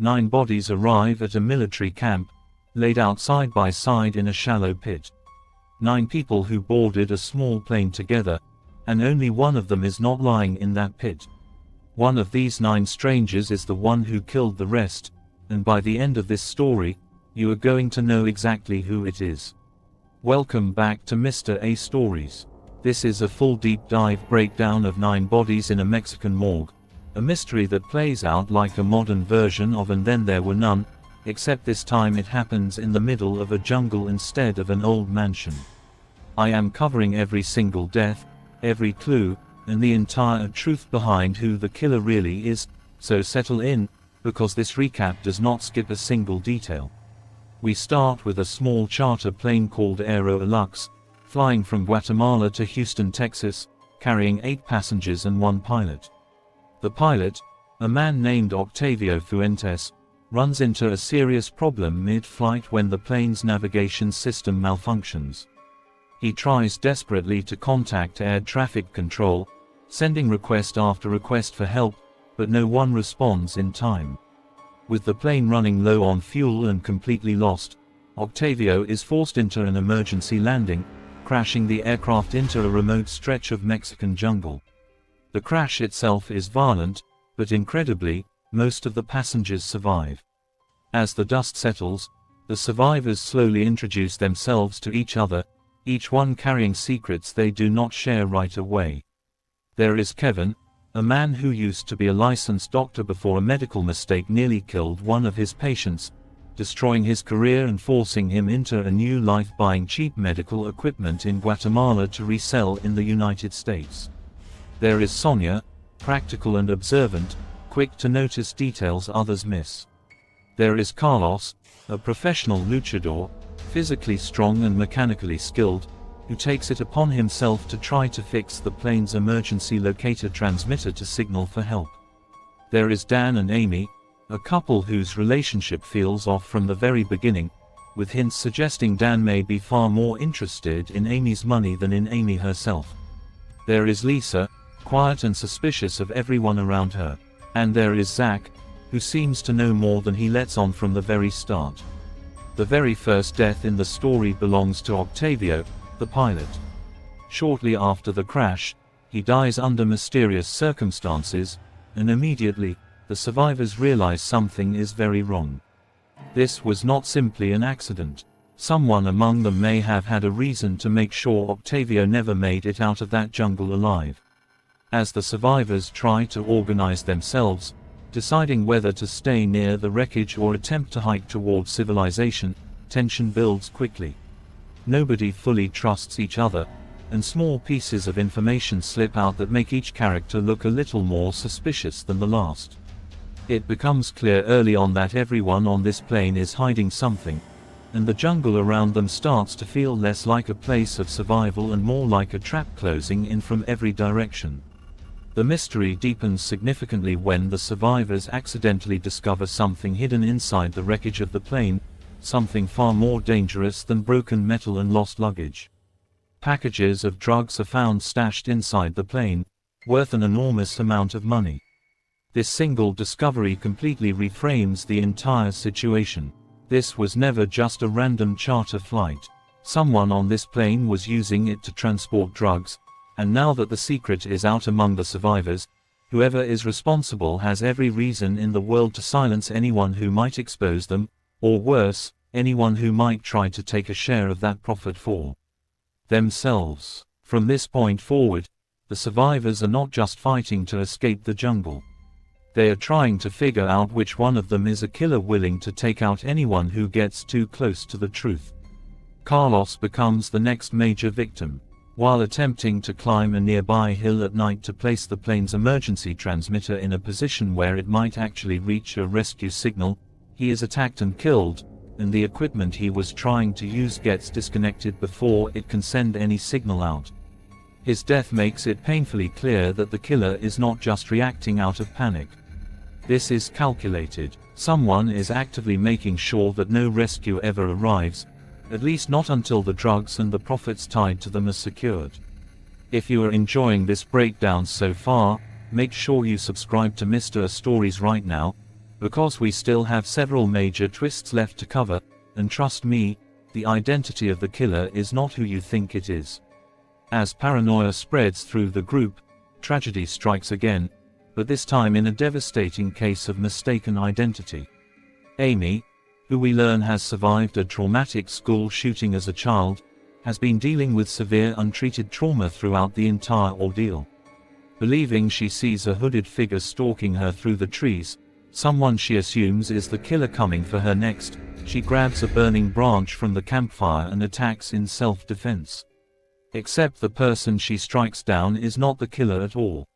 9 bodies arrive at a military camp, laid out side by side in a shallow pit. 9 people who boarded a small plane together, and only one of them is not lying in that pit. One of these 9 strangers is the one who killed the rest, and by the end of this story, you are going to know exactly who it is. Welcome back to Mr. A Stories. This is a full deep dive breakdown of 9 bodies in a Mexican morgue, a mystery that plays out like a modern version of And Then There Were None, except this time it happens in the middle of a jungle instead of an old mansion. I am covering every single death, every clue, and the entire truth behind who the killer really is, so settle in, because this recap does not skip a single detail. We start with a small charter plane called Aero Lux, flying from Guatemala to Houston, Texas, carrying 8 passengers and 1 pilot. The pilot, a man named Octavio Fuentes, runs into a serious problem mid-flight when the plane's navigation system malfunctions. He tries desperately to contact air traffic control, sending request after request for help, but no one responds in time. With the plane running low on fuel and completely lost, Octavio is forced into an emergency landing, crashing the aircraft into a remote stretch of Mexican jungle. The crash itself is violent, but incredibly, most of the passengers survive. As the dust settles, the survivors slowly introduce themselves to each other, each one carrying secrets they do not share right away. There is Kevin, a man who used to be a licensed doctor before a medical mistake nearly killed one of his patients, destroying his career and forcing him into a new life buying cheap medical equipment in Guatemala to resell in the United States. There is Sonia, practical and observant, quick to notice details others miss. There is Carlos, a professional luchador, physically strong and mechanically skilled, who takes it upon himself to try to fix the plane's emergency locator transmitter to signal for help. There is Dan and Amy, a couple whose relationship feels off from the very beginning, with hints suggesting Dan may be far more interested in Amy's money than in Amy herself. There is Lisa, quiet and suspicious of everyone around her. And there is Zach, who seems to know more than he lets on from the very start. The very first death in the story belongs to Octavio, the pilot. Shortly after the crash, he dies under mysterious circumstances, and immediately, the survivors realize something is very wrong. This was not simply an accident. Someone among them may have had a reason to make sure Octavio never made it out of that jungle alive. As the survivors try to organize themselves, deciding whether to stay near the wreckage or attempt to hike toward civilization, tension builds quickly. Nobody fully trusts each other, and small pieces of information slip out that make each character look a little more suspicious than the last. It becomes clear early on that everyone on this plane is hiding something, and the jungle around them starts to feel less like a place of survival and more like a trap closing in from every direction. The mystery deepens significantly when the survivors accidentally discover something hidden inside the wreckage of the plane, something far more dangerous than broken metal and lost luggage. Packages of drugs are found stashed inside the plane, worth an enormous amount of money. This single discovery completely reframes the entire situation. This was never just a random charter flight. Someone on this plane was using it to transport drugs, and now that the secret is out among the survivors, whoever is responsible has every reason in the world to silence anyone who might expose them, or worse, anyone who might try to take a share of that profit for themselves. From this point forward, the survivors are not just fighting to escape the jungle. They are trying to figure out which one of them is a killer willing to take out anyone who gets too close to the truth. Carlos becomes the next major victim. While attempting to climb a nearby hill at night to place the plane's emergency transmitter in a position where it might actually reach a rescue signal, he is attacked and killed, and the equipment he was trying to use gets disconnected before it can send any signal out. His death makes it painfully clear that the killer is not just reacting out of panic. This is calculated. Someone is actively making sure that no rescue ever arrives, at least not until the drugs and the profits tied to them are secured. If you are enjoying this breakdown so far, make sure you subscribe to Mr. A Stories right now, Because we still have several major twists left to cover, and trust me, the identity of the killer is not who you think it is. As paranoia spreads through the group, tragedy strikes again, but this time in a devastating case of mistaken identity. Amy, who we learn has survived a traumatic school shooting as a child, has been dealing with severe untreated trauma throughout the entire ordeal. Believing she sees a hooded figure stalking her through the trees, someone she assumes is the killer coming for her next, she grabs a burning branch from the campfire and attacks in self-defense. Except the person she strikes down is not the killer at all.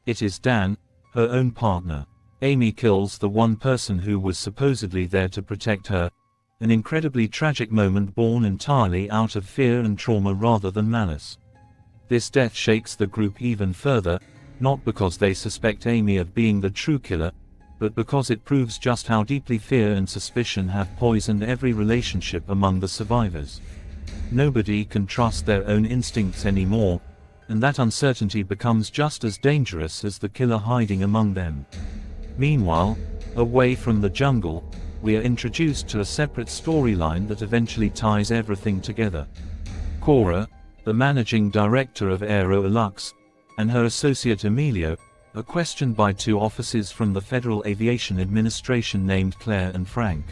It is Dan, her own partner. Amy kills the one person who was supposedly there to protect her, an incredibly tragic moment born entirely out of fear and trauma rather than malice. This death shakes the group even further, not because they suspect Amy of being the true killer, but because it proves just how deeply fear and suspicion have poisoned every relationship among the survivors. Nobody can trust their own instincts anymore, and that uncertainty becomes just as dangerous as the killer hiding among them. Meanwhile, away from the jungle, we are introduced to a separate storyline that eventually ties everything together. Cora, the managing director of Aero-Lux, and her associate Emilio, are questioned by two officers from the Federal Aviation Administration named Claire and Frank.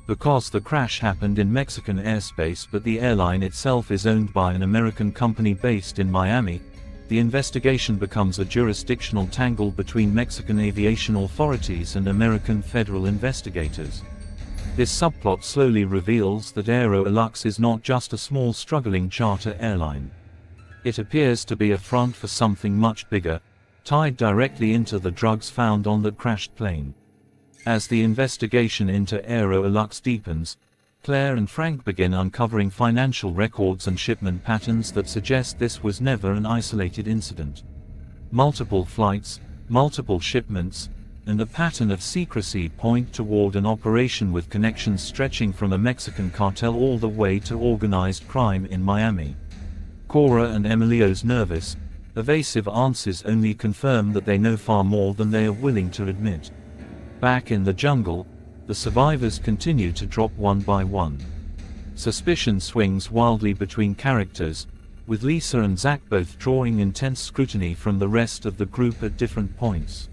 Because the crash happened in Mexican airspace but the airline itself is owned by an American company based in Miami, the investigation becomes a jurisdictional tangle between Mexican aviation authorities and American federal investigators. This subplot slowly reveals that Aero-Lux is not just a small struggling charter airline. It appears to be a front for something much bigger, tied directly into the drugs found on that crashed plane. As the investigation into Aero-Lux deepens, Claire and Frank begin uncovering financial records and shipment patterns that suggest this was never an isolated incident. Multiple flights, multiple shipments, and a pattern of secrecy point toward an operation with connections stretching from a Mexican cartel all the way to organized crime in Miami. Cora and Emilio's nervous, evasive answers only confirm that they know far more than they are willing to admit. Back in the jungle, the survivors continue to drop one by one. Suspicion swings wildly between characters, with Lisa and Zach both drawing intense scrutiny from the rest of the group at different points.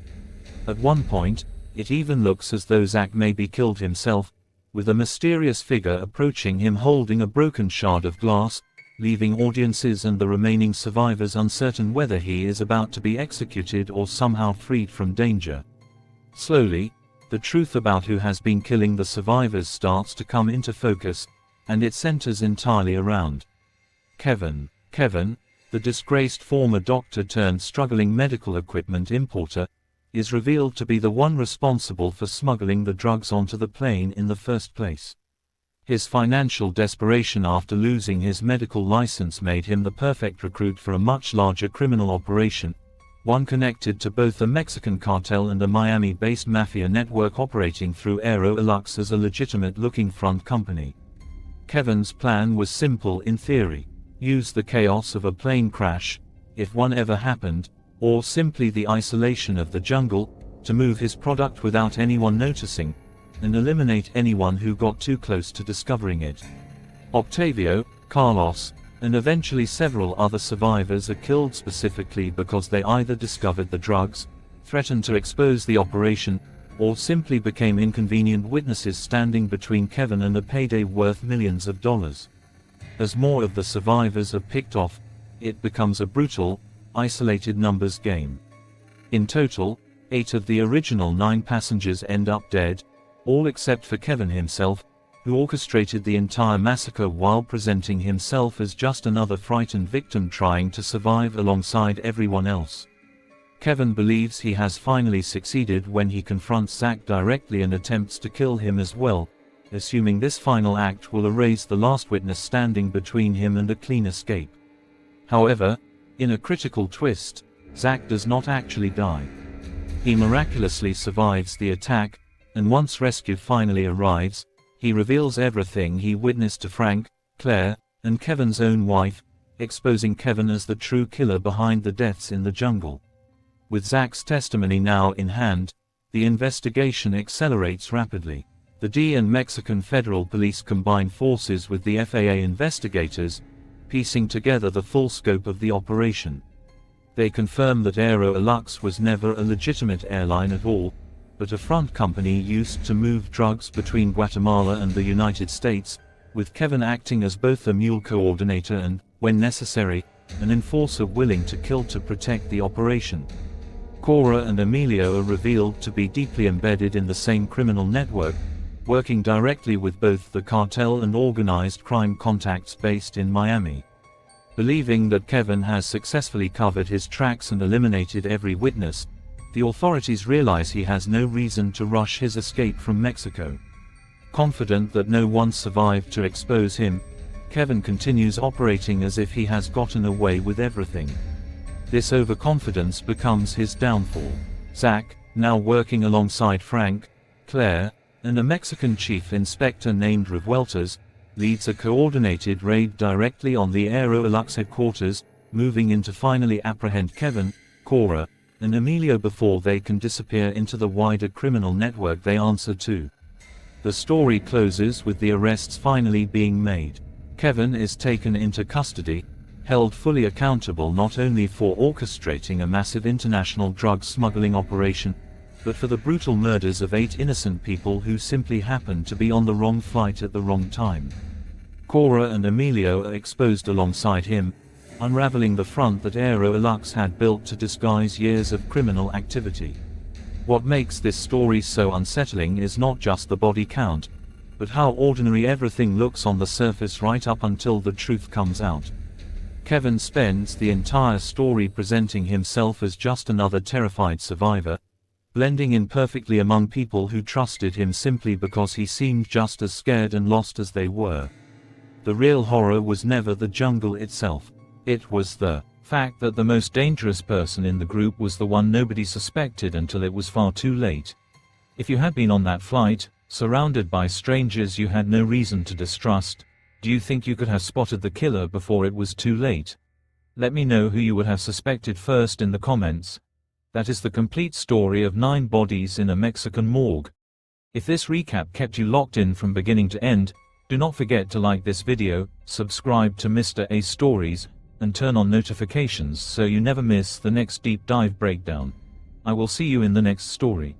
At one point, it even looks as though Zach may be killed himself, with a mysterious figure approaching him holding a broken shard of glass, leaving audiences and the remaining survivors uncertain whether he is about to be executed or somehow freed from danger. Slowly, the truth about who has been killing the survivors starts to come into focus, and it centers entirely around Kevin. Kevin, the disgraced former doctor turned struggling medical equipment importer, is revealed to be the one responsible for smuggling the drugs onto the plane in the first place. His financial desperation after losing his medical license made him the perfect recruit for a much larger criminal operation, one connected to both a Mexican cartel and a Miami-based mafia network operating through Aero-Lux as a legitimate-looking front company. Kevin's plan was simple in theory: use the chaos of a plane crash, if one ever happened, or simply the isolation of the jungle, to move his product without anyone noticing, and eliminate anyone who got too close to discovering it. Octavio, Carlos, and eventually several other survivors are killed specifically because they either discovered the drugs, threatened to expose the operation, or simply became inconvenient witnesses standing between Kevin and a payday worth millions of dollars. As more of the survivors are picked off, it becomes a brutal, isolated numbers game. In total, 8 of the original 9 passengers end up dead, all except for Kevin himself, who orchestrated the entire massacre while presenting himself as just another frightened victim trying to survive alongside everyone else. Kevin believes he has finally succeeded when he confronts Zach directly and attempts to kill him as well, assuming this final act will erase the last witness standing between him and a clean escape. However, in a critical twist, Zach does not actually die. He miraculously survives the attack, and once rescue finally arrives, he reveals everything he witnessed to Frank, Claire, and Kevin's own wife, exposing Kevin as the true killer behind the deaths in the jungle. With Zach's testimony now in hand, the investigation accelerates rapidly. The D and Mexican Federal Police combine forces with the FAA investigators, piecing together the full scope of the operation. They confirm that Aero-Alux was never a legitimate airline at all, but a front company used to move drugs between Guatemala and the United States, with Kevin acting as both a mule coordinator and, when necessary, an enforcer willing to kill to protect the operation. Cora and Emilio are revealed to be deeply embedded in the same criminal network, working directly with both the cartel and organized crime contacts based in Miami. Believing that Kevin has successfully covered his tracks and eliminated every witness, the authorities realize he has no reason to rush his escape from Mexico. Confident that no one survived to expose him, Kevin continues operating as if he has gotten away with everything. This overconfidence becomes his downfall. Zach, now working alongside Frank, Claire, and a Mexican chief inspector named Revueltas, leads a coordinated raid directly on the Aero-Alux headquarters, moving in to finally apprehend Kevin, Cora, and Emilio before they can disappear into the wider criminal network they answer to. The story closes with the arrests finally being made. Kevin is taken into custody, held fully accountable not only for orchestrating a massive international drug smuggling operation, but for the brutal murders of 8 innocent people who simply happened to be on the wrong flight at the wrong time. Cora and Emilio are exposed alongside him, unraveling the front that Aero-Alux had built to disguise years of criminal activity. What makes this story so unsettling is not just the body count, but how ordinary everything looks on the surface right up until the truth comes out. Kevin spends the entire story presenting himself as just another terrified survivor, blending in perfectly among people who trusted him simply because he seemed just as scared and lost as they were. The real horror was never the jungle itself. It was the fact that the most dangerous person in the group was the one nobody suspected until it was far too late. If you had been on that flight, surrounded by strangers you had no reason to distrust, do you think you could have spotted the killer before it was too late? Let me know who you would have suspected first in the comments. That is the complete story of 9 bodies in a Mexican morgue. If this recap kept you locked in from beginning to end, do not forget to like this video, subscribe to Mr. A Stories, and turn on notifications so you never miss the next deep dive breakdown. I will see you in the next story.